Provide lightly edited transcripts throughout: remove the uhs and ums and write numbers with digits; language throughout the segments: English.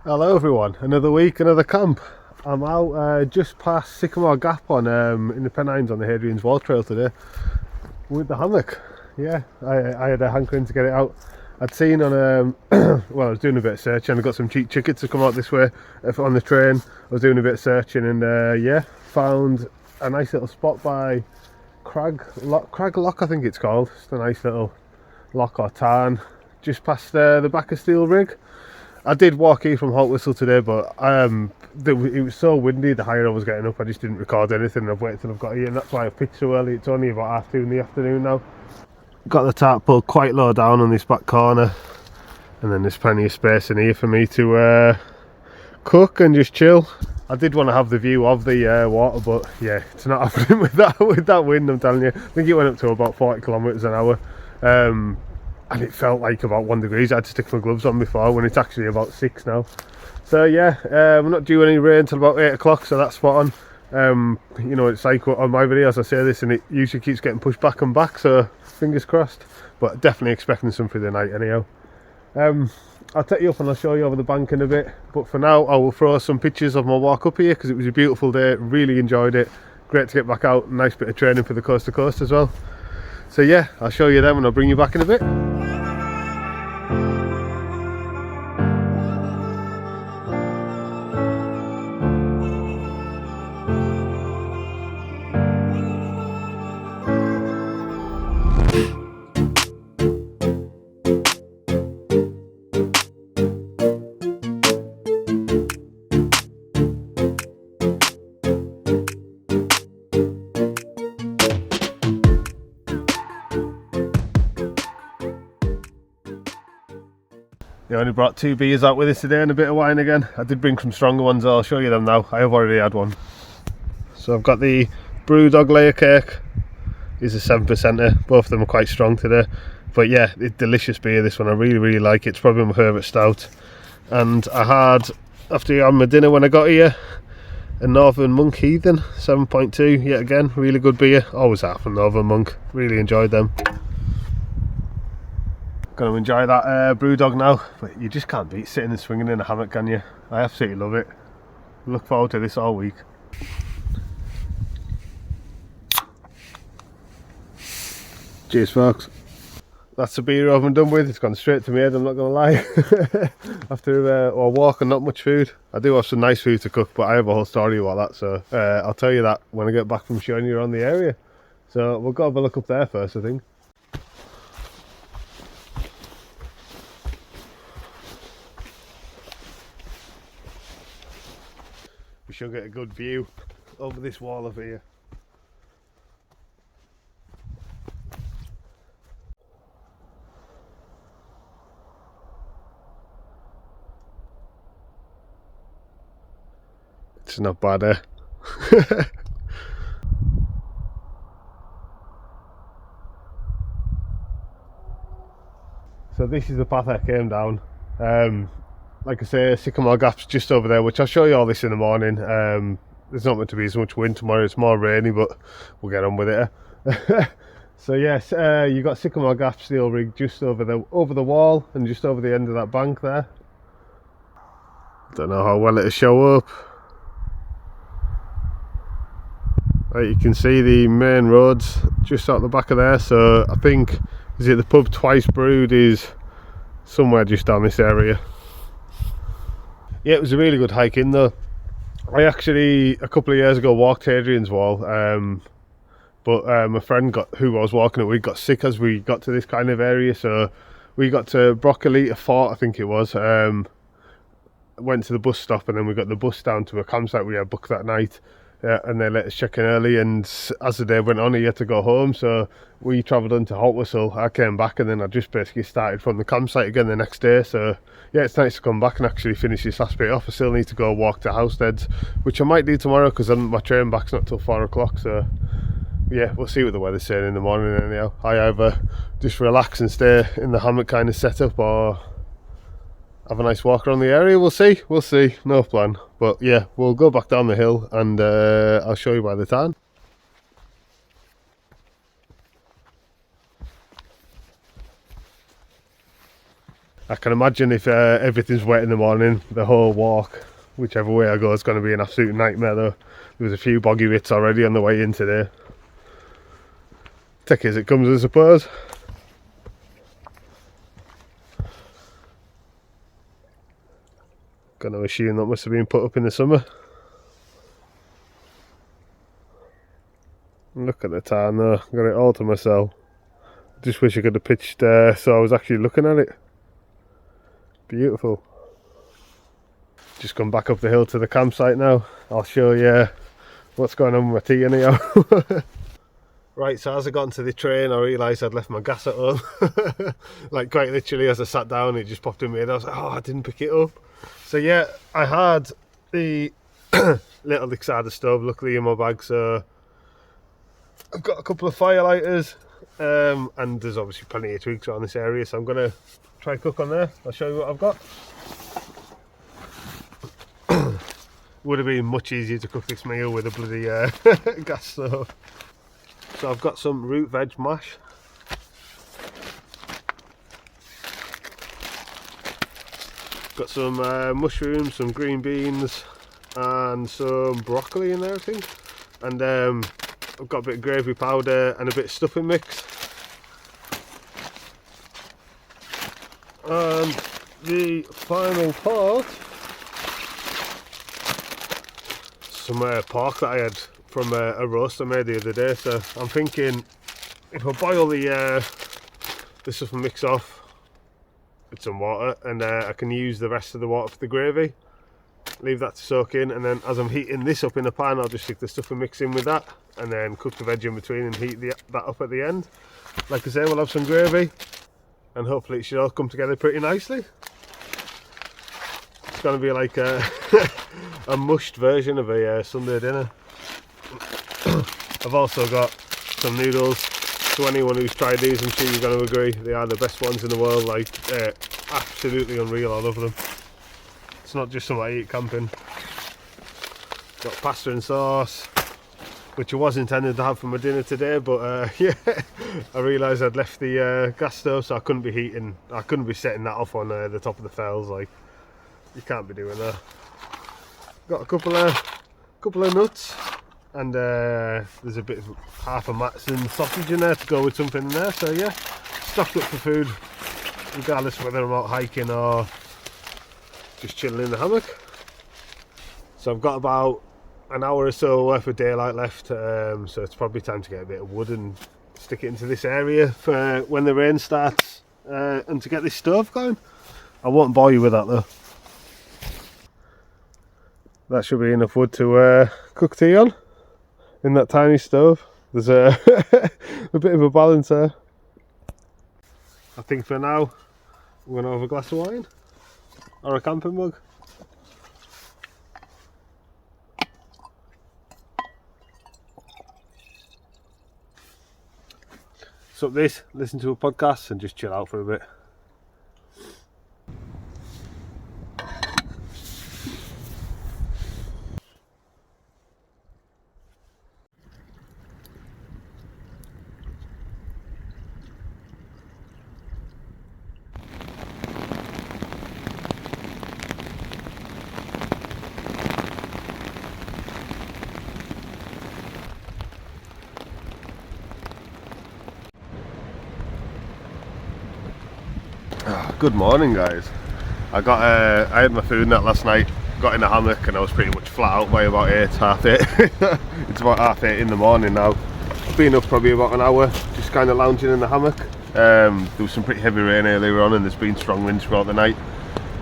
Hello everyone, another week, another camp. I'm out just past Sycamore Gap on in the Pennines on the Hadrians Wall Trail today with the hammock. Yeah, I had a hankering to get it out. I'd seen on well, I was doing a bit of searching. I got some cheap tickets to come out this way on the train. I was doing a bit of searching and yeah, found a nice little spot by Crag Lough, I think it's called. It's a nice little lock or tarn just past the back of Steel Rig. I did walk here from Halt Whistle today, but it was so windy the higher I was getting up I just didn't record anything, and I've waited till I've got here, and that's why I pitched so early. It's only about 2:30 in the afternoon now. Got the tarp pulled quite low down on this back corner, and then there's plenty of space in here for me to cook and just chill. I did want to have the view of the water, but yeah, it's not happening with that wind, I'm telling you. I think it went up to about 40 kilometres an hour. And it felt like about 1 degree. I had to stick my gloves on before, when it's actually about 6 now. So yeah, we're not due any rain until about 8 o'clock, so that's spot on. You know, it's like on my videos I say this and it usually keeps getting pushed back and back, so fingers crossed. But definitely expecting some through the night anyhow. I'll take you up and I'll show you over the bank in a bit, but for now I will throw some pictures of my walk up here because it was a beautiful day, really enjoyed it. Great to get back out, nice bit of training for the coast to coast as well. So yeah, I'll show you them and I'll bring you back in a bit. I only brought 2 beers out with us today and a bit of wine again. I did bring some stronger ones, I'll show you them now. I have already had one. So I've got the Brewdog layer cake. It's a 7%er. Both of them are quite strong today. But yeah, it's delicious beer, this one. I really like it. It's probably my favourite stout. And I had, after having my dinner when I got here, a Northern Monk Heathen 7.2. Yet again, really good beer. Always have a Northern Monk. Really enjoyed them. Going to enjoy that Brewdog now, but you just can't beat sitting and swinging in a hammock, can you? I absolutely love it. Look forward to this all week. Cheers folks. That's the beer over and done with. It's gone straight to my head, I'm not going to lie. After a walk and not much food. I do have some nice food to cook, but I have a whole story about that, so I'll tell you that when I get back from showing you around the area. So we'll go have a look up there first, I think. We should get a good view over this wall over here. It's not bad, eh? So this is the path I came down. Like I say, Sycamore Gap's just over there, which I'll show you all this in the morning. There's not meant to be as much wind tomorrow, it's more rainy, but we'll get on with it. So yes, you got Sycamore Gap Steel Rig just over the wall and just over the end of that bank there. Don't know how well it'll show up. Right, you can see the main roads just out the back of there, so I think, is it the pub Twice Brewed is somewhere just down this area. Yeah, it was a really good hike in though. I actually, a couple of years ago, walked Hadrians Wall, but my friend who I was walking it with got sick as we got to this kind of area, so we got to Broccolita Fort, I think it was. Went to the bus stop and then we got the bus down to a campsite we had booked that night. And they let us check in early, and as the day went on he had to go home, so we travelled into Halt Whistle. I came back and then I just basically started from the campsite again the next day. So yeah, it's nice to come back and actually finish this last bit off. I still need to go walk to Housesteads, which I might do tomorrow because my train back's not till 4 o'clock, so yeah, we'll see what the weather's saying in the morning anyhow. I either just relax and stay in the hammock kind of setup, or have a nice walk around the area. We'll see, no plan. But yeah, we'll go back down the hill and I'll show you by the tarn. I can imagine if everything's wet in the morning, the whole walk, whichever way I go, is going to be an absolute nightmare though. There was a few boggy bits already on the way in today. Take it as it comes, I suppose. Gonna assume that must have been put up in the summer. Look at the tarn though, got it all to myself. Just wish I could have pitched so I was actually looking at it. Beautiful. Just come back up the hill to the campsite now. I'll show you what's going on with my tea anyhow. Right, so as I got into the train, I realised I'd left my gas at home. Like quite literally, as I sat down, it just popped in my head. I was like, oh, I didn't pick it up. So yeah, I had the little Lixada stove luckily in my bag, so I've got a couple of fire lighters, and there's obviously plenty of twigs around this area, so I'm going to try cook on there. I'll show you what I've got. Would have been much easier to cook this meal with a bloody gas stove. So I've got some root veg mash. Got some mushrooms, some green beans and some broccoli in there I think. And I've got a bit of gravy powder and a bit of stuffing mix. And the final part, some pork that I had from a roast I made the other day. So I'm thinking if I boil the stuffing mix off with some water, and I can use the rest of the water for the gravy, leave that to soak in, and then as I'm heating this up in the pan, I'll just stick the stuffing mix in with that and then cook the veg in between and heat that up at the end. Like I say, we'll have some gravy and hopefully it should all come together pretty nicely. It's going to be like a mushed version of a Sunday dinner. I've also got some noodles. To anyone who's tried these, I'm sure you're going to agree, they are the best ones in the world. Like, absolutely unreal, I love them. It's not just something I eat camping. Got pasta and sauce, which I was intending to have for my dinner today, but yeah, I realised I'd left the gas stove, so I couldn't be setting that off on the top of the fells. Like, you can't be doing that. Got a couple of nuts, and there's a bit of half a Matson sausage in there to go with something in there. So yeah, stocked up for food, regardless whether I'm out hiking or just chilling in the hammock. So I've got about an hour or so worth of daylight left, so it's probably time to get a bit of wood and stick it into this area for when the rain starts, and to get this stove going. I won't bore you with that though. That should be enough wood to cook tea on in that tiny stove. There's a bit of a balance there. I think for now I'm going to have a glass of wine or a camping mug. Sup this, listen to a podcast and just chill out for a bit. Good morning guys. I had my food net last night, got in the hammock and I was pretty much flat out by about 8, half 8. It's about half 8 in the morning now. Been up probably about an hour, just kind of lounging in the hammock. There was some pretty heavy rain earlier on and there's been strong winds throughout the night.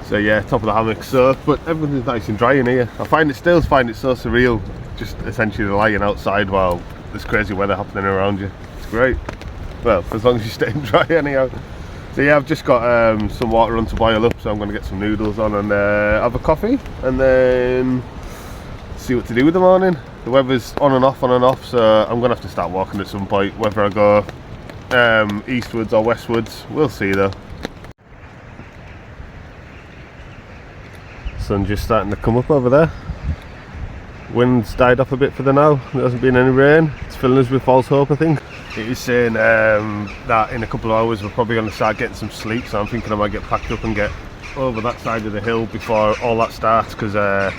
So yeah, top of the hammock soaked, but everything's nice and dry in here. I still find it so surreal, just essentially lying outside while there's crazy weather happening around you. It's great. Well, as long as you're staying dry anyhow. So yeah, I've just got some water on to boil up, so I'm going to get some noodles on and have a coffee and then see what to do with the morning. The weather's on and off, so I'm going to have to start walking at some point, whether I go eastwards or westwards, we'll see though. Sun's just starting to come up over there. Wind's died off a bit for the now, there hasn't been any rain, it's filling us with false hope I think. it is saying that in a couple of hours we're probably going to start getting some sleep, so I'm thinking I might get packed up and get over that side of the hill before all that starts, because I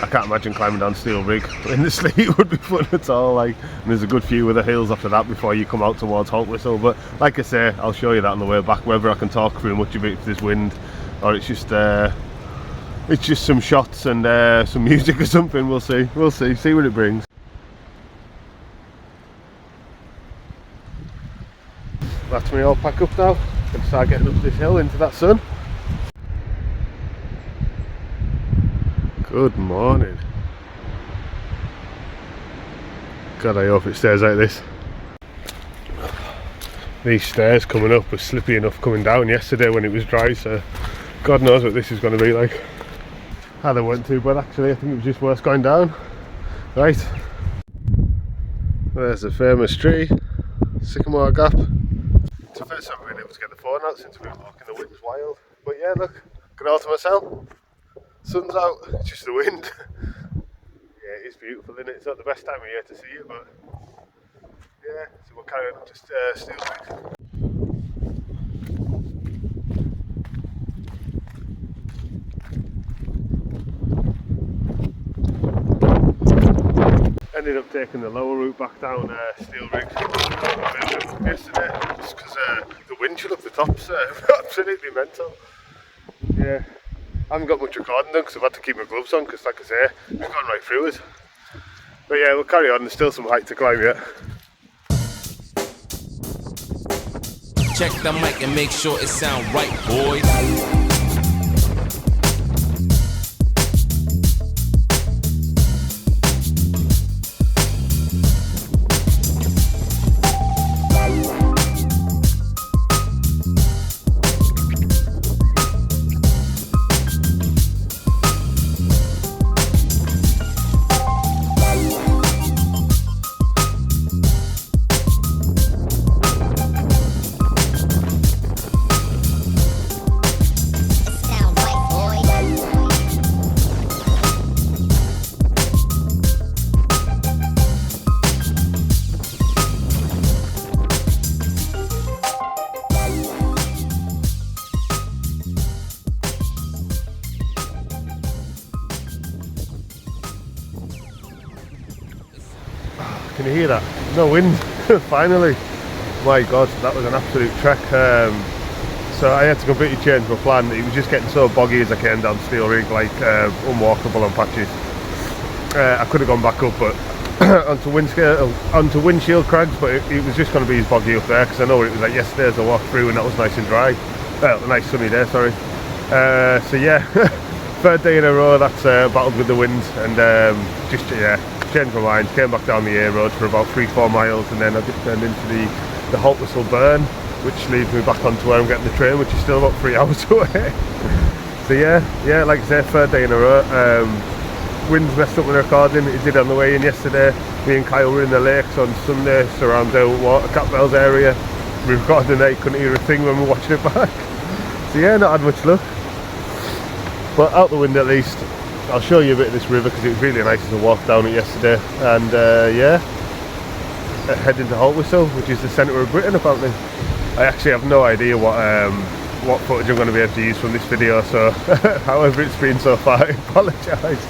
can't imagine climbing down Steel Rig in the sleet would be fun at all. Like, and there's a good few of the hills after that before you come out towards Halt Whistle. But like I say, I'll show you that on the way back, whether I can talk through much of it if there's wind, or it's just some shots and some music or something. We'll see what it brings. That's me all packed up now. Gonna start getting up this hill into that sun. Good morning. God, I hope it stays like this. These stairs coming up were slippy enough coming down yesterday when it was dry, so God knows what this is going to be like. They weren't too bad actually, I think it was just worse going down. Right, there's the famous tree, Sycamore Gap. It's the first time I've been able to get the phone out since we've been walking. The wind's wild. But yeah, look, good all to myself. Sun's out, it's just the wind. Yeah, it is beautiful, isn't it? It's not the best time of year to see it, but yeah, so we'll carry on up to Steel Rig. Ended up taking the lower route back down Steel Rig yesterday, just because the wind chill up the top's absolutely mental. Yeah. I haven't got much recording done because I've had to keep my gloves on, because like I say, we've gone right through us. But yeah, we'll carry on, there's still some height to climb yet. Check the mic and make sure it sound right, boys. Can you hear that? No wind, finally. My God, that was an absolute trek. So I had to completely change my plan. It was just getting so boggy as I came down Steel Rig, like unwalkable on patches. I could have gone back up, but onto windshield crags, but it was just going to be as boggy up there, because I know what it was like yesterday as I walked through, and that was nice and dry. Well, a nice sunny day, sorry. So yeah, third day in a row that's battled with the wind, and just changed my mind, came back down the A road for about 3-4 miles, and then I just turned into the Halt Whistle burn, which leads me back onto where I'm getting the train, which is still about 3 hours away. So yeah, like I say, third day in a row. Wind's messed up with the recording, it did on the way in yesterday. Me and Kyle were in the lakes on Sunday, around the Catbells area. We recorded the night, couldn't hear a thing when we were watching it back. So yeah, not had much luck. But out the wind at least. I'll show you a bit of this river because it was really nice to walk down it yesterday. And yeah, heading to Halt Whistle, which is the centre of Britain apparently. I actually have no idea what footage I'm going to be able to use from this video, so however it's been so far, I apologise.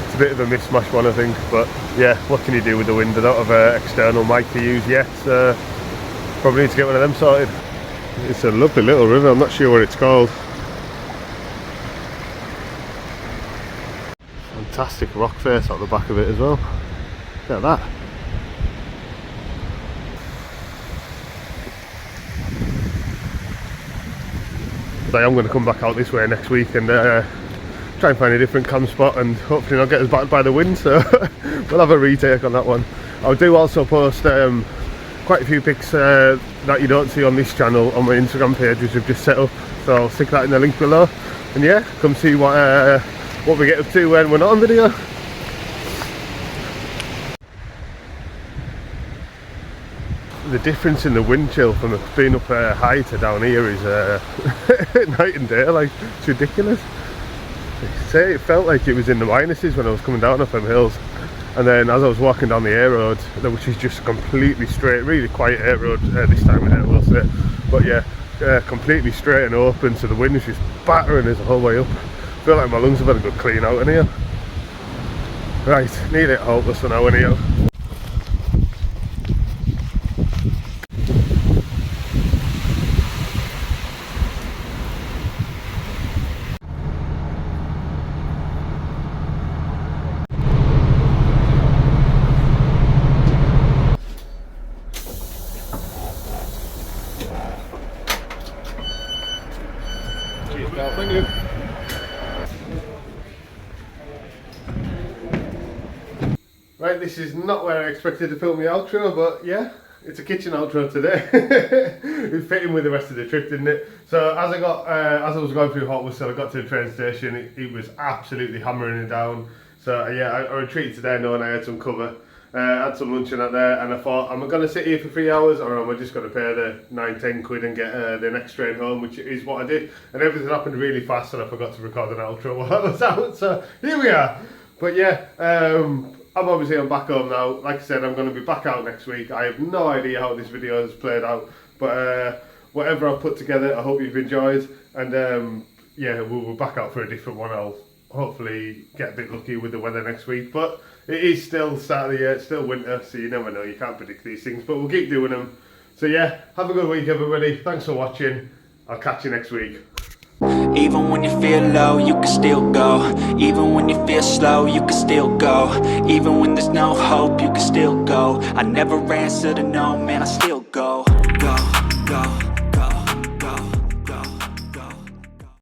It's a bit of a mishmash one, I think, but yeah, what can you do with the wind? I don't have an external mic to use yet, so probably need to get one of them sorted. It's a lovely little river, I'm not sure what it's called. Fantastic rock face out the back of it as well. Look at that. So I'm going to come back out this way next week and try and find a different camp spot, and hopefully not get us battered by the wind, so we'll have a retake on that one. I do also post quite a few pics that you don't see on this channel on my Instagram page, which I've just set up, so I'll stick that in the link below. And yeah, come see what we get up to when we're not on video. The difference in the wind chill from being up high to down here is night and day, like it's ridiculous. It felt like it was in the minuses when I was coming down up them hills. And then as I was walking down the air road, which is just completely straight, really quiet air road this time of day, I will say, but yeah, completely straight and open, so the wind was just battering us the whole way up. I feel like my lungs have had a good clean out in here. Right, need it hopeless for now anyhow. Thank you. Right, this is not where I expected to film the outro, but yeah, it's a kitchen outro today. It's fitting with the rest of the trip, didn't it? So as I was going through Hotwhistle, I got to the train station, it was absolutely hammering it down. So yeah, I retreated today knowing I had some cover. Had some lunch and that there, and I thought, am I going to sit here for 3 hours, or am I just going to pay the 9-10 quid and get the next train home, which is what I did. And everything happened really fast, and I forgot to record an outro while I was out, so here we are. But yeah, I'm back home now. Like I said, I'm going to be back out next week. I have no idea how this video has played out, but whatever I've put together, I hope you've enjoyed, and yeah, we'll be back out for a different one. I'll hopefully get a bit lucky with the weather next week, but it is still the start of the year, it's still winter, so you never know, you can't predict these things, but we'll keep doing them. So yeah, have a good week everybody, thanks for watching, I'll catch you next week. Even when you feel low, you can still go. Even when you feel slow, you can still go. Even when there's no hope, you can still go. I never answer to no, man, I still go. Go, go.